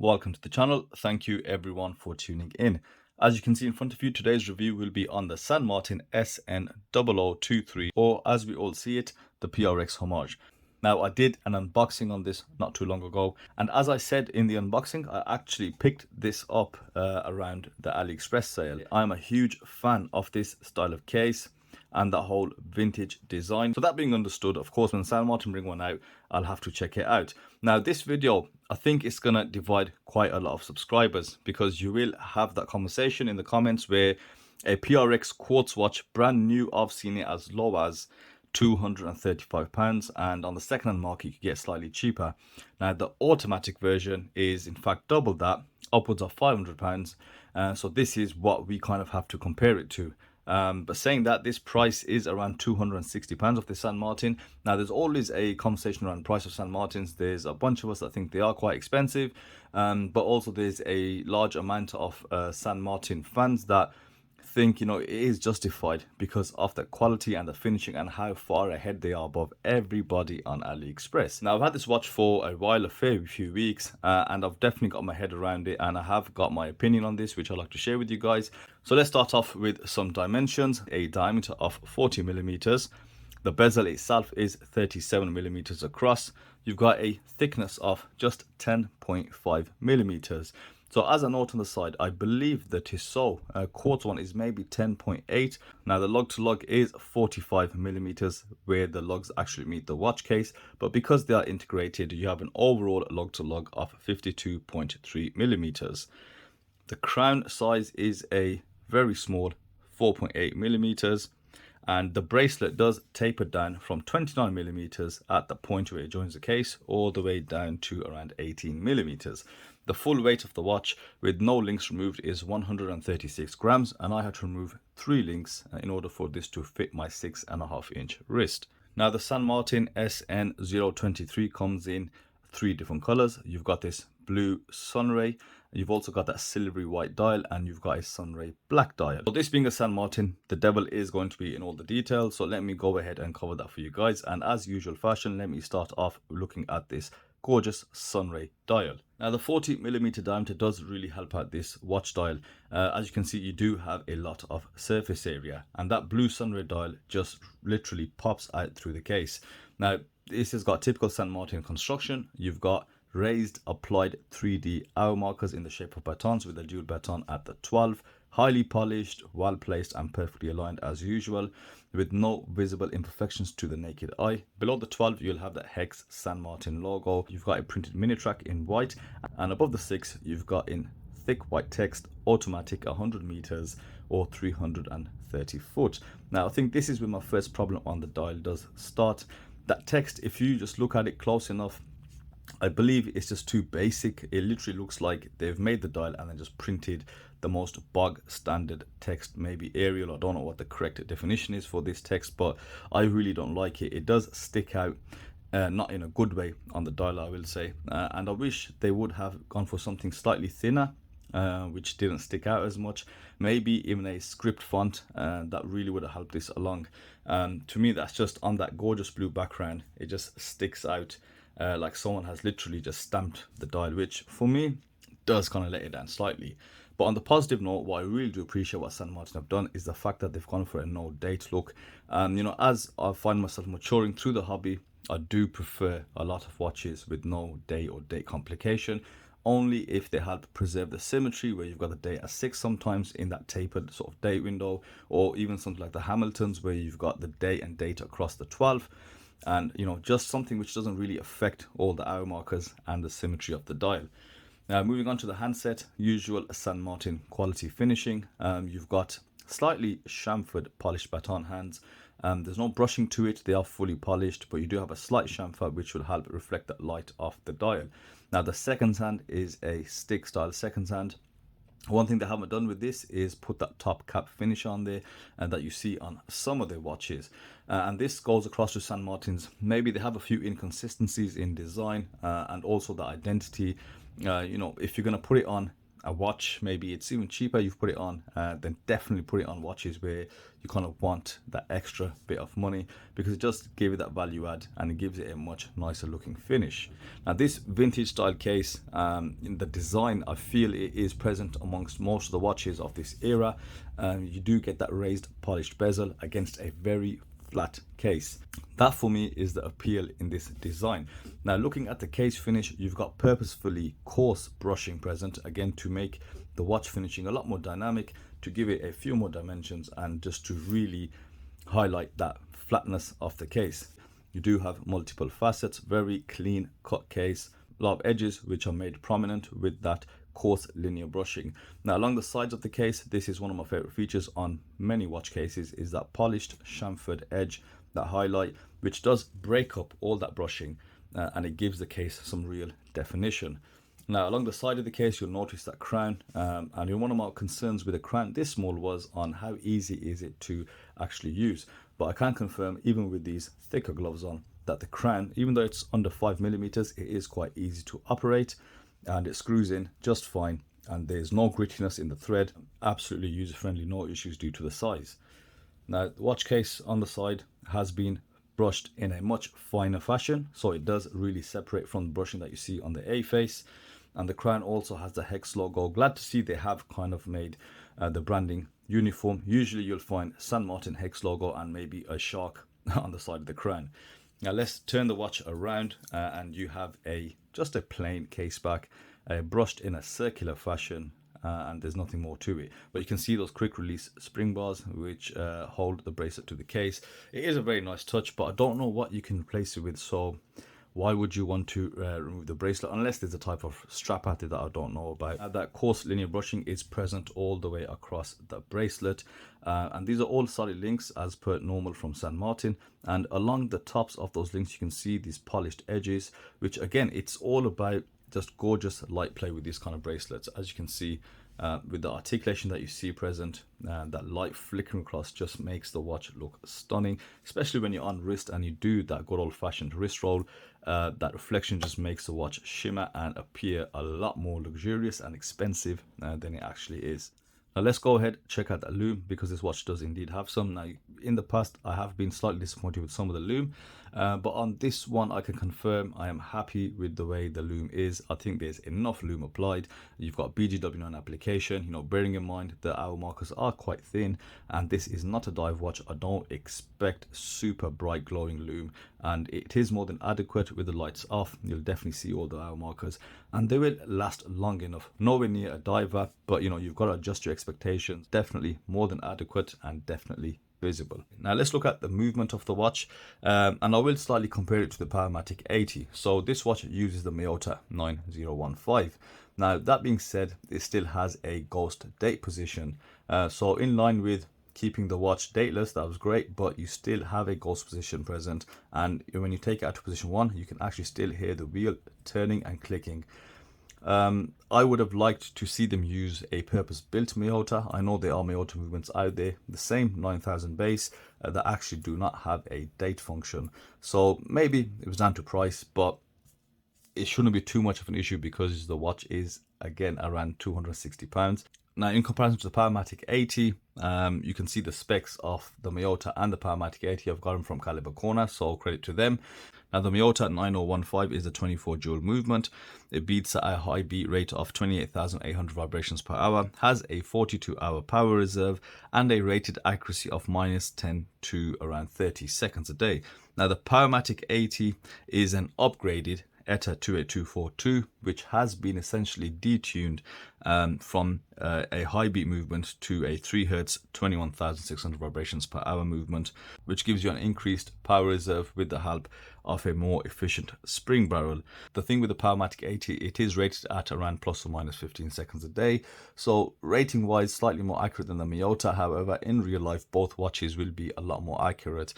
Welcome to the channel. Thank you everyone for tuning in. As you can see in front of you, today's review will be on the San Martin SN0023, or as we all see it, the PRX homage. Now, I did an unboxing on this not too long ago, and as I said in the unboxing, I actually picked this up around the AliExpress sale. I'm a huge fan of this style of case and the whole vintage design. So that being understood, of course, when San Martin bring one out, I'll have to check it out. Now, this video, I think it's gonna divide quite a lot of subscribers, because you will have that conversation in the comments where a PRX quartz watch, brand new, I've seen it as low as £235, and on the second-hand market you could get slightly cheaper. Now, the automatic version is in fact double that, upwards of £500. So this is what we kind of have to compare it to. But saying that, this price is around £260 of the San Martin. Now, there's always a conversation around the price of San Martins. There's a bunch of us that think they are quite expensive, but also there's a large amount of San Martin fans that think, you know, it is justified because of the quality and the finishing and how far ahead they are above everybody on AliExpress. Now, I've had this watch for a while, a fair few weeks, and I've definitely got my head around it, and I have got my opinion on this, which I'd like to share with you guys. So let's start off with some dimensions. A diameter of 40 millimeters. The bezel itself is 37 millimeters across. You've got a thickness of just 10.5 millimeters. So as a note on the side, I believe the Tissot quartz one is maybe 10.8. Now, the lug to lug is 45 millimeters, where the lugs actually meet the watch case. But because they are integrated, you have an overall lug to lug of 52.3 millimeters. The crown size is a very small 4.8 millimeters. And the bracelet does taper down from 29 millimeters at the point where it joins the case, all the way down to around 18 millimeters. The full weight of the watch with no links removed is 136 grams, and I had to remove 3 links in order for this to fit my 6.5-inch wrist. Now, the San Martin SN0023 comes in 3 different colors. You've got this blue sunray, you've also got that silvery white dial, and you've got a sunray black dial. So this being a San Martin, the devil is going to be in all the details, so let me go ahead and cover that for you guys. And as usual fashion, let me start off looking at this gorgeous sunray dial. Now, the 40 millimeter diameter does really help out this watch dial. As you can see, you do have a lot of surface area, and that blue sunray dial just literally pops out through the case. Now, this has got typical San Martin construction. You've got raised applied 3D hour markers in the shape of batons with a dual baton at the 12. Highly polished, well placed, and perfectly aligned as usual, with no visible imperfections to the naked eye. Below the 12, you'll have the hex San Martin logo. You've got a printed mini track in white, and above the 6, you've got in thick white text, automatic 100 meters or 330 foot. Now, I think this is where my first problem on the dial does start. That text, if you just look at it close enough, I believe it's just too basic. It literally looks like they've made the dial and then just printed the most bog standard text, maybe Arial. I don't know what the correct definition is for this text, but I really don't like it. It does stick out, not in a good way on the dial, I will say. And I wish they would have gone for something slightly thinner, which didn't stick out as much. Maybe even a script font, that really would have helped this along. To me, that's just on that gorgeous blue background. It just sticks out like someone has literally just stamped the dial, which for me does kind of let it down slightly. But on the positive note, what I really do appreciate what San Martin have done is the fact that they've gone for a no date look. You know, as I find myself maturing through the hobby, I do prefer a lot of watches with no day or date complication, only if they help preserve the symmetry, where you've got the date at 6 sometimes in that tapered sort of date window, or even something like the Hamiltons where you've got the day and date across the 12. And, you know, just something which doesn't really affect all the hour markers and the symmetry of the dial. Now, moving on to the handset, usual San Martin quality finishing. You've got slightly chamfered polished baton hands. There's no brushing to it, they are fully polished, but you do have a slight chamfer which will help reflect the light off the dial. Now, the second hand is a stick style second hand. One thing they haven't done with this is put that top cap finish on there, and that you see on some of their watches. And this goes across to San Martins. Maybe they have a few inconsistencies in design and also the identity. You know, if you're going to put it on a watch, maybe it's even cheaper, you've put it on, then definitely put it on watches where you kind of want that extra bit of money, because it just gives it that value add and it gives it a much nicer looking finish. Now this vintage style case, in the design, I feel it is present amongst most of the watches of this era. You do get that raised polished bezel against a very flat case. That for me is the appeal in this design. Now looking at the case finish, you've got purposefully coarse brushing present, again to make the watch finishing a lot more dynamic, to give it a few more dimensions and just to really highlight that flatness of the case. You do have multiple facets, very clean cut case, a lot of edges which are made prominent with that coarse linear brushing. Now along the sides of the case, this is one of my favorite features on many watch cases, is that polished chamfered edge, that highlight, which does break up all that brushing, and it gives the case some real definition. Now along the side of the case, you'll notice that crown, and one of my concerns with a crown this small was on how easy is it to actually use. But I can confirm, even with these thicker gloves on, that the crown, even though it's under 5mm, it is quite easy to operate and it screws in just fine, and there's no grittiness in the thread. Absolutely user friendly, no issues due to the size. Now the watch case on the side has been brushed in a much finer fashion, so it does really separate from the brushing that you see on the A face. And the crown also has the hex logo. Glad to see they have kind of made the branding uniform. Usually you'll find San Martin hex logo and maybe a shark on the side of the crown. Now let's turn the watch around, and you have just a plain case back, brushed in a circular fashion, and there's nothing more to it. But you can see those quick release spring bars which hold the bracelet to the case. It is a very nice touch, but I don't know what you can replace it with, so why would you want to remove the bracelet unless there's a type of strap at it that I don't know about. That coarse linear brushing is present all the way across the bracelet, and these are all solid links as per normal from San Martin. And along the tops of those links you can see these polished edges, which again, it's all about just gorgeous light play with these kind of bracelets. As you can see, with the articulation that you see present, that light flickering across just makes the watch look stunning, especially when you're on wrist and you do that good old-fashioned wrist roll. That reflection just makes the watch shimmer and appear a lot more luxurious and expensive than it actually is. Now let's go ahead, check out that Lume, because this watch does indeed have some. Now in the past I have been slightly disappointed with some of the Lume, but on this one I can confirm I am happy with the way the Lume is. I think there's enough Lume applied. You've got BGW9 application, bearing in mind the hour markers are quite thin, and this is not a dive watch. I don't expect super bright glowing Lume, and it is more than adequate with the lights off. You'll definitely see all the hour markers and they will last long enough. Nowhere near a diver, but you've got to adjust your expectations. Definitely more than adequate and definitely visible. Now let's look at the movement of the watch, and I will slightly compare it to the Powermatic 80. So this watch uses the Miyota 9015. Now that being said, it still has a ghost date position, so in line with keeping the watch dateless, that was great, but you still have a ghost position present, and when you take it out to position 1 you can actually still hear the wheel turning and clicking. I would have liked to see them use a purpose-built Miyota. I know there are Miyota movements out there, the same 9000 base, that actually do not have a date function. So maybe it was down to price, but it shouldn't be too much of an issue because the watch is again around £260. Now in comparison to the Powermatic 80, you can see the specs of the Miyota and the Powermatic 80. I've got them from Caliber Corner, so credit to them. Now the Miyota 9015 is a 24 joule movement. It beats at a high beat rate of 28,800 vibrations per hour, has a 42-hour power reserve, and a rated accuracy of -10 to around 30 seconds a day. Now the Powermatic 80 is an upgraded ETA 28242, which has been essentially detuned from a high beat movement to a 3 Hz 21,600 vibrations per hour movement, which gives you an increased power reserve with the help of a more efficient spring barrel. The thing with the Powermatic 80, it is rated at around ±15 seconds a day, so rating wise slightly more accurate than the Miyota. However, in real life both watches will be a lot more accurate.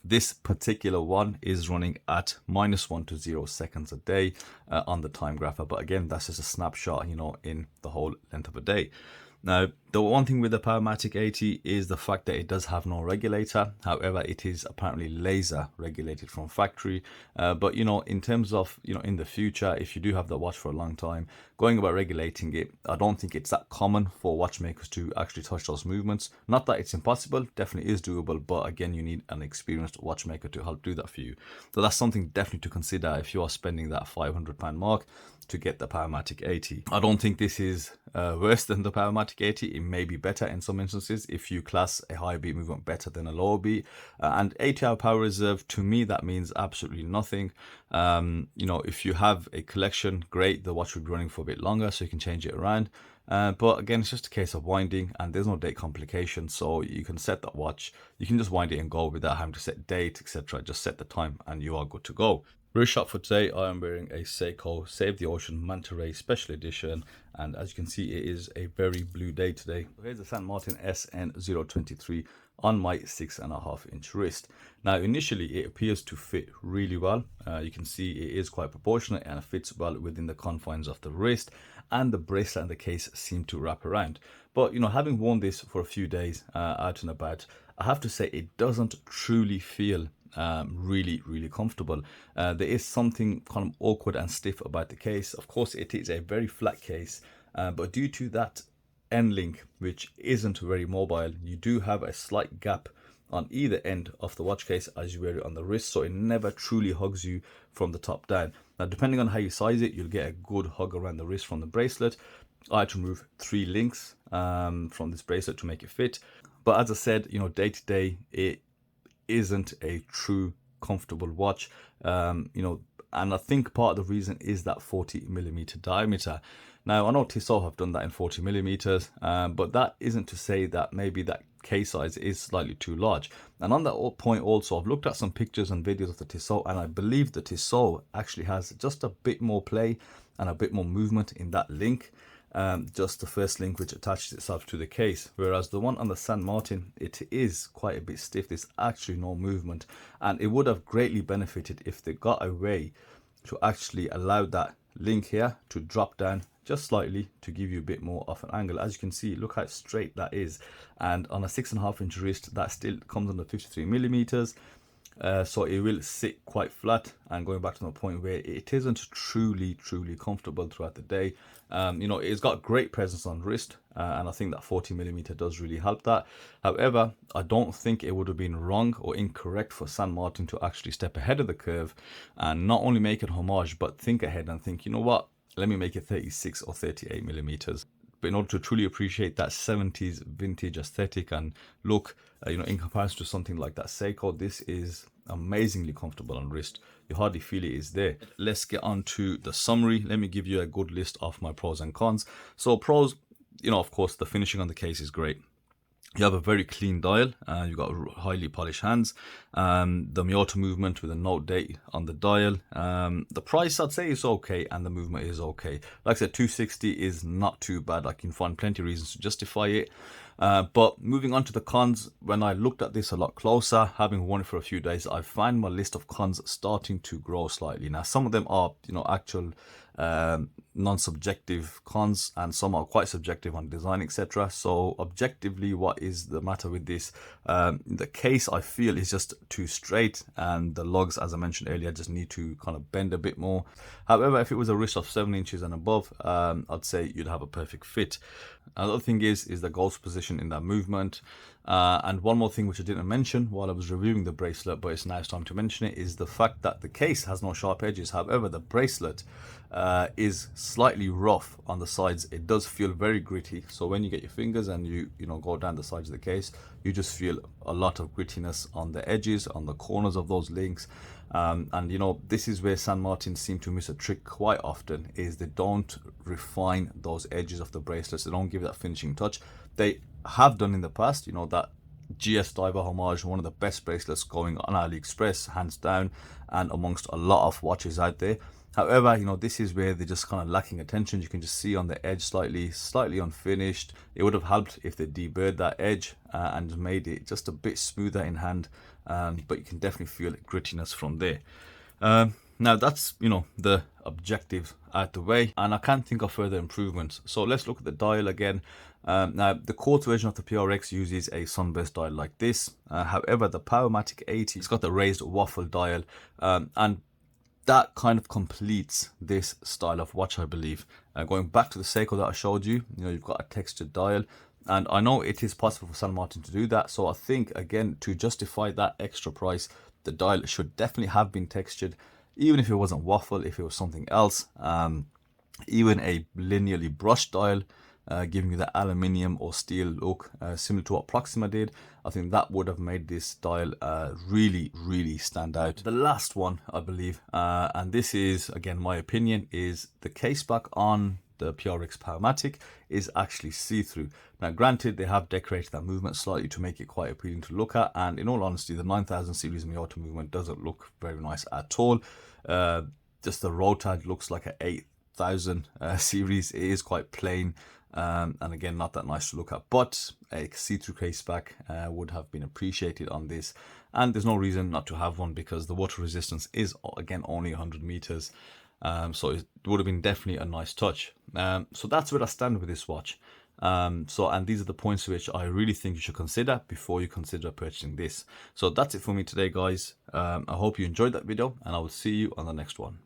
This particular one is running at -1 to 0 seconds a day on the time grapher, but again that's just a snapshot in the whole length of a day. Now The one thing with the Powermatic 80 is the fact that it does have no regulator. However, it is apparently laser regulated from factory. But you know, in terms of, you know, in the future, if you do have the watch for a long time, going about regulating it, I don't think it's that common for watchmakers to actually touch those movements. Not that it's impossible, definitely is doable, but again, you need an experienced watchmaker to help do that for you. So that's something definitely to consider if you are spending that £500 mark to get the Powermatic 80. I don't think this is worse than the Powermatic 80. It may be better in some instances if you class a high beat movement better than a lower beat. And 80-hour power reserve, to me, that means absolutely nothing. You know, if you have a collection, great, the watch will be running for a bit longer, so you can change it around. But again, it's just a case of winding, and there's no date complication, so you can set that watch. You can just wind it and go without having to set date, etc. Just set the time and you are good to go. Wrist shot for today, I am wearing a Seiko Save the Ocean Manta Ray Special Edition, and as you can see, it is a very blue day today. So here's the San Martin SN0023 on my 6.5-inch wrist. Now initially it appears to fit really well. You can see it is quite proportionate and it fits well within the confines of the wrist, and the bracelet and the case seem to wrap around. But you know, having worn this for a few days out and about, I have to say it doesn't truly feel really comfortable. There is something kind of awkward and stiff about the case. Of course, it is a very flat case, but due to that end link, which isn't very mobile, you do have a slight gap on either end of the watch case as you wear it on the wrist, so it never truly hugs you from the top down. Now, depending on how you size it, you'll get a good hug around the wrist from the bracelet. I had to remove 3 links from this bracelet to make it fit. But as I said, you know, day to day, it isn't a true comfortable watch. You know, and I think part of the reason is that 40mm diameter. Now I know Tissot have done that in 40mm, but that isn't to say that maybe that case size is slightly too large. And on that point also, I've looked at some pictures and videos of the Tissot, and I believe the Tissot actually has just a bit more play and a bit more movement in that link. Just the first link which attaches itself to the case, whereas the one on the San Martin, it is quite a bit stiff. There's actually no movement, and it would have greatly benefited if they got a way to actually allow that link here to drop down just slightly to give you a bit more of an angle. As you can see, look how straight that is, and on a 6.5-inch wrist that still comes under 53mm. So it will sit quite flat, and going back to the point where it isn't truly comfortable throughout the day. You know, it's got great presence on wrist, and I think that 40mm does really help that. However, I don't think it would have been wrong or incorrect for San Martin to actually step ahead of the curve and not only make it homage, but think ahead and think, you know what, let me make it 36 or 38mm. But in order to truly appreciate that 70s vintage aesthetic and look, you know, in comparison to something like that Seiko, this is amazingly comfortable on wrist. You hardly feel it is there. Let's get on to the summary. Let me give you a good list of my pros and cons. So pros, you know, of course, the finishing on the case is great. You have a very clean dial, you've got highly polished hands, the Miyota movement with a note date on the dial. The price, I'd say, is okay, and the movement is okay. Like I said, 260 is not too bad. I can find plenty of reasons to justify it. But moving on to the cons, when I looked at this a lot closer, having worn it for a few days, I find my list of cons starting to grow slightly. Now, some of them are, you know, actual non-subjective cons, and some are quite subjective on design, etc. So objectively, what is the matter with this? The case, I feel, is just too straight, and the lugs, as I mentioned earlier, just need to kind of bend a bit more. However, if it was a wrist of 7 inches and above, I'd say you'd have a perfect fit. Another thing is the ghost position in that movement. And one more thing which I didn't mention while I was reviewing the bracelet, but it's now time to mention it, is the fact that the case has no sharp edges. However, the bracelet is slightly rough on the sides. It does feel very gritty. So when you get your fingers and you know, go down the sides of the case, you just feel a lot of grittiness on the edges, on the corners of those links. And you know, this is where San Martin seem to miss a trick quite often, is they don't refine those edges of the bracelets. They don't give that finishing touch. They have done in the past, you know, that GS Diver Homage, one of the best bracelets going on AliExpress, hands down, and amongst a lot of watches out there. However, you know, this is where they're just kind of lacking attention. You can just see on the edge slightly unfinished. It would have helped if they deburred that edge and made it just a bit smoother in hand, but you can definitely feel grittiness from there. Now that's, you know, the objective out the way, and I can't think of further improvements. So let's look at the dial again. Now, the quartz version of the PRX uses a sunburst dial like this. However, the Powermatic 80, it's got the raised waffle dial, and that kind of completes this style of watch, I believe. Going back to the Seiko that I showed you, you've got a textured dial, and I know it is possible for San Martin to do that. So I think, again, to justify that extra price, the dial should definitely have been textured, even if it wasn't waffle, if it was something else. Even a linearly brushed dial, giving you the aluminium or steel look, similar to what Proxima did. I think that would have made this dial really, really stand out. The last one, I believe, and this is, again, my opinion, is the case back on the PRX Powermatic is actually see-through. Now, granted, they have decorated that movement slightly to make it quite appealing to look at, and in all honesty, the 9000 series Miyota movement doesn't look very nice at all. Just the rotad looks like an 8000 series. It is quite plain, and again, not that nice to look at, but a see-through case back would have been appreciated on this, and there's no reason not to have one because the water resistance is, again, only 100 meters. So it would have been definitely a nice touch. So that's where I stand with this watch. And these are the points which I really think you should consider before you consider purchasing this. So that's it for me today, guys. I hope you enjoyed that video, and I will see you on the next one.